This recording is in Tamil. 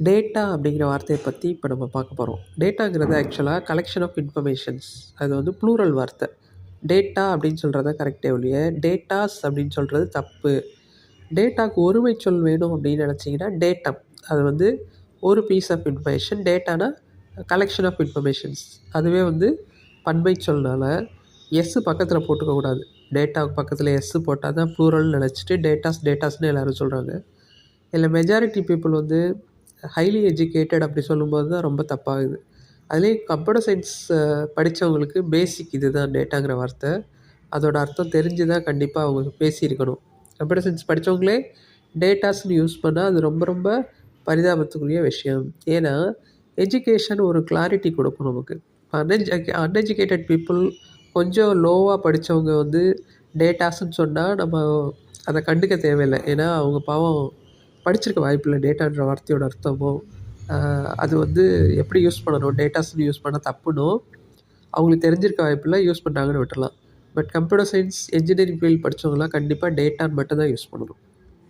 டேட்டா அப்படிங்கிற வார்த்தையை பற்றி இப்போ நம்ம பார்க்க போகிறோம். டேட்டாங்கிறது ஆக்சுவலாக கலெக்ஷன் ஆஃப் இன்ஃபர்மேஷன்ஸ். அது வந்து ப்ளூரல் வார்த்தை. டேட்டா அப்படின்னு சொல்கிறத கரெக்டே ஒழிய டேட்டாஸ் அப்படின்னு சொல்கிறது தப்பு. டேட்டாவுக்கு ஒருமை சொல் வேணும் அப்படின்னு நினச்சிங்கன்னா டேட்டம். அது வந்து ஒரு பீஸ் ஆஃப் இன்ஃபர்மேஷன். டேட்டானா கலெக்ஷன் ஆஃப் இன்ஃபர்மேஷன்ஸ். அதுவே வந்து பன்மை சொல்னால எஸ்ஸு பக்கத்தில் போட்டுக்கக்கூடாது. டேட்டாவுக்கு பக்கத்தில் எஸ்ஸு போட்டால் தான் ப்ளூரல்னு நினச்சிட்டு டேட்டாஸ்னு எல்லோரும் சொல்கிறாங்க. இதில் மெஜாரிட்டி பீப்புள் வந்து ஹைலி எஜுகேட்டட் அப்படி சொல்லும்போது தான் ரொம்ப தப்பாகுது. அதுலேயும் கம்ப்யூட்டர் சயின்ஸ் படித்தவங்களுக்கு பேசிக் இது தான் டேட்டாங்கிற வார்த்தை. அதோட அர்த்தம் தெரிஞ்சு தான் கண்டிப்பாக அவங்க பேசியிருக்கணும். கம்ப்யூட்டர் சயின்ஸ் படித்தவங்களே டேட்டாஸ்னு யூஸ் பண்ணால் அது ரொம்ப ரொம்ப பரிதாபத்துக்குரிய விஷயம். ஏன்னா எஜுகேஷன் ஒரு கிளாரிட்டி கொடுக்கும் நமக்கு. அன்எஜுகேட்டட் பீப்புள் கொஞ்சம் லோவாக படித்தவங்க வந்து டேட்டாஸ்ன்னு சொன்னால் நம்ம அதை கண்டுக்க தேவையில்லை. ஏன்னா அவங்க பாவம் படிச்சிருக்க வாய்ப்பில்லை. டேட்டான்ற வார்த்தையோட அர்த்தமோ அது வந்து எப்படி யூஸ் பண்ணணும், டேட்டாஸ்னு யூஸ் பண்ணால் தப்புனோ அவங்களுக்கு தெரிஞ்சிருக்க வாய்ப்பில்லை. யூஸ் பண்ணுறாங்கன்னு விட்டுறலாம். But computer science, engineering field படித்தவங்களாம் கண்டிப்பாக டேட்டான்னு மட்டும் தான் யூஸ் பண்ணணும்.